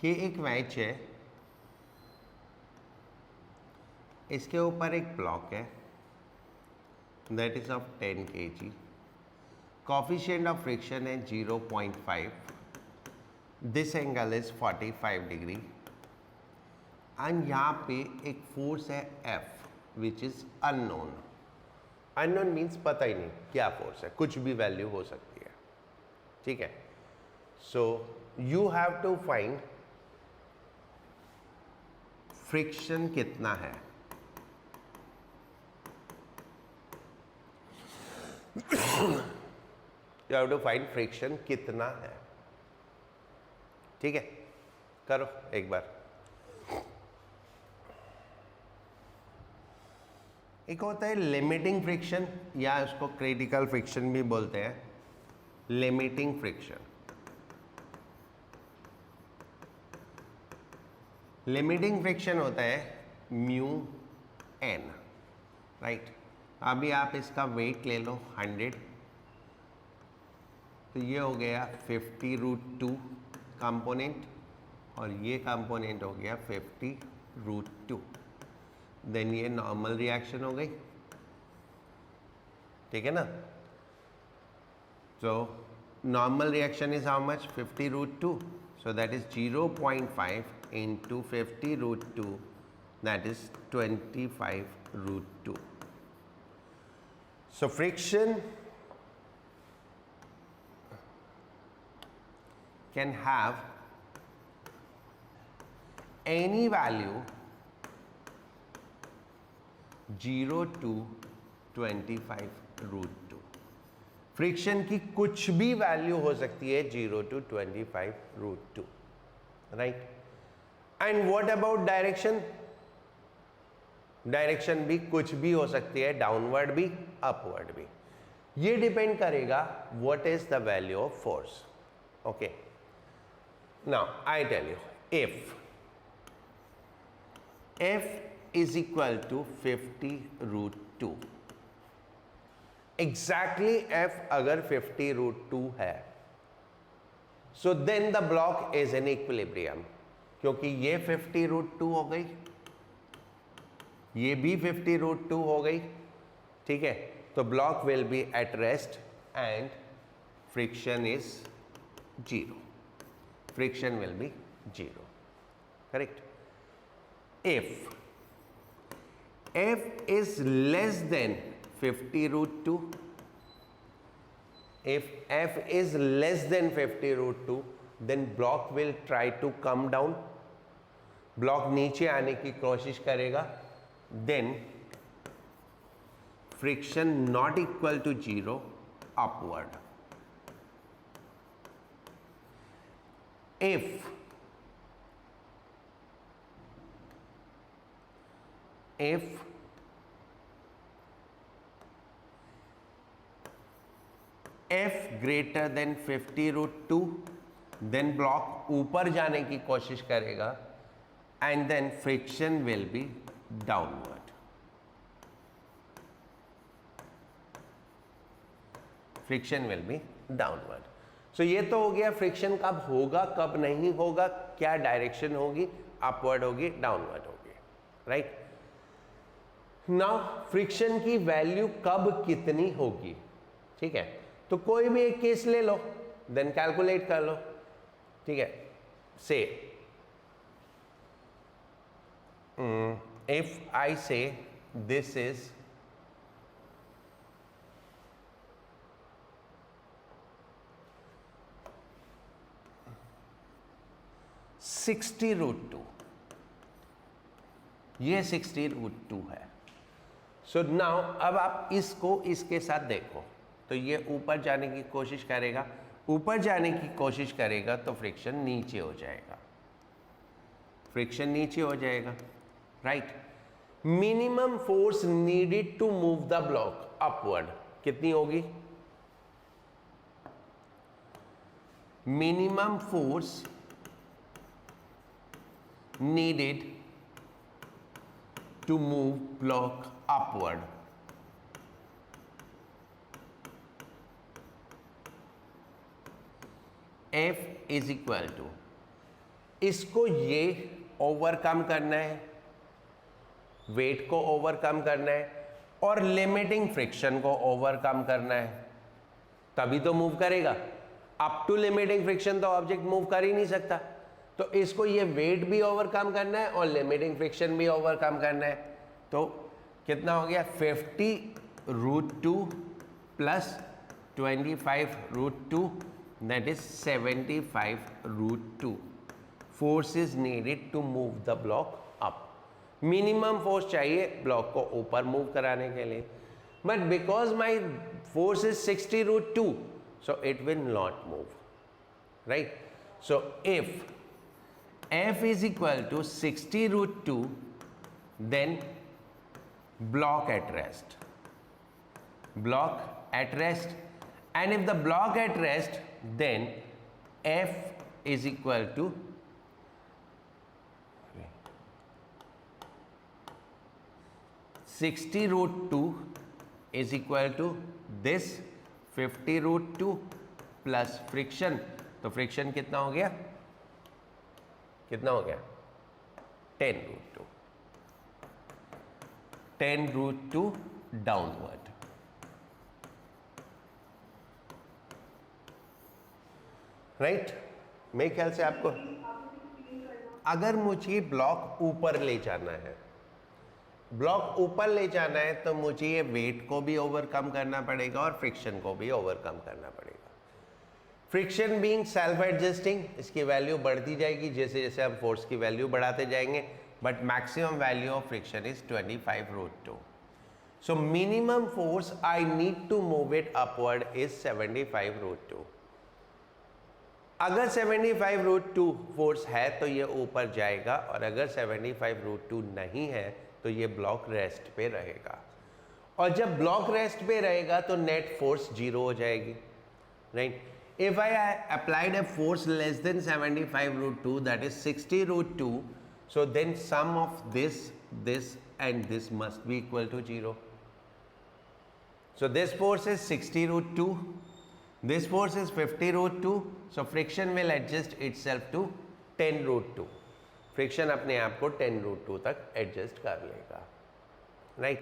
ये एक वेज है, इसके ऊपर एक ब्लॉक है that is of 10 kg, coefficient of friction है 0.5, this angle is 45 degree and यहाँ पे एक फोर्स है F which is unknown. Unknown means पता ही नहीं क्या फोर्स है, कुछ भी वैल्यू हो सकती है, ठीक है। So you have to find friction कितना है। You have to find friction कितना है, ठीक है। करो एक बार। एक होता है लिमिटिंग फ्रिक्शन या उसको क्रिटिकल फ्रिक्शन भी बोलते हैं। लिमिटिंग फ्रिक्शन, लिमिटिंग फ्रिक्शन होता है म्यू एन, राइट। अभी आप इसका वेट ले लो 100, तो ये हो गया 50√2 कंपोनेंट और ये कंपोनेंट हो गया 50√2। देन ये नॉर्मल रिएक्शन हो गई, ठीक है ना। So normal reaction is how much? 50√2. So that is 0.5 into 50√2, that is 25√2. So friction can have any value 0 to 25√2। Friction की कुछ भी वैल्यू हो सकती है 0 to 25√2, right. And what about direction? Direction भी कुछ भी हो सकती है, डाउनवर्ड भी अपवर्ड भी। ये डिपेंड करेगा what is the value of force. Okay, now I tell you, F is equal to 50√2, exactly F अगर 50√2 है, so then the block is in equilibrium, क्योंकि ये 50√2 हो गई, ये भी 50√2 हो गई, ठीक है। तो block will be at rest and friction is 0, friction will B 0, correct. If F is less than 50√2, if F is less than 50√2, then block will try to come down, block नीचे आने की कोशिश करेगा, then friction not equal to 0, upward। if F greater than 50√2, then block ऊपर जाने की कोशिश करेगा and then friction will be downward, friction will be downward. So ये तो हो गया फ्रिक्शन कब होगा, कब नहीं होगा, क्या डायरेक्शन होगी, अपवर्ड होगी, डाउनवर्ड होगी, राइट। नाउ फ्रिक्शन की वैल्यू कब कितनी होगी, ठीक है। तो कोई भी एक केस ले लो, देन कैलकुलेट कर लो, ठीक है। से इफ आई से दिस इज 60√2, ये 60√2 है। सो नाउ अब आप इसको इसके साथ देखो, तो ये ऊपर जाने की कोशिश करेगा, ऊपर जाने की कोशिश करेगा तो फ्रिक्शन नीचे हो जाएगा, फ्रिक्शन नीचे हो जाएगा, right. Minimum force needed to move the block upward कितनी होगी? Minimum force needed to move block upward F is equal to इसको ये ओवरकम करना है, वेट को ओवरकम करना है और लिमिटिंग फ्रिक्शन को ओवरकम करना है, तभी तो मूव करेगा। अप टू लिमिटिंग फ्रिक्शन तो ऑब्जेक्ट मूव कर ही नहीं सकता, तो इसको ये वेट भी ओवरकम करना है और लिमिटिंग फ्रिक्शन भी ओवरकम करना है। तो कितना हो गया, 50√2 plus 25√2, that is 75√2 force is needed to move the block up. Minimum force चाहिए ब्लॉक को ऊपर मूव कराने के लिए, but because my force is 60√2, so it will not move, right? So if F is equal to 60√2, then block at rest, and if the block at rest, then F is equal to 60√2 is equal to this 50√2 plus friction. तो friction कितना हो गया, 10√2, 10√2 downward. Right, मेरे ख्याल से आपको, अगर मुझे ब्लॉक ऊपर ले जाना है, तो मुझे ये वेट को भी ओवरकम करना पड़ेगा और फ्रिक्शन को भी ओवरकम करना पड़ेगा। फ्रिक्शन बीइंग सेल्फ एडजस्टिंग, इसकी वैल्यू बढ़ती जाएगी जैसे जैसे हम फोर्स की वैल्यू बढ़ाते जाएंगे, but maximum value of friction is 25√2। So minimum force I need to move it upward is 75√2। अगर 75√2 फोर्स है तो ये ऊपर जाएगा, और अगर 75√2 नहीं है तो ये ब्लॉक रेस्ट पे रहेगा, और जब ब्लॉक रेस्ट पे रहेगा तो नेट फोर्स 0 हो जाएगी, right? If I applied a force less than 75√2, that is 60√2, so then sum of this and this must be equal to 0. So this force is 60√2, this force is 50√2, so friction will adjust itself to 10√2. Friction अपने आप को 10√2 तक adjust कर लेगा।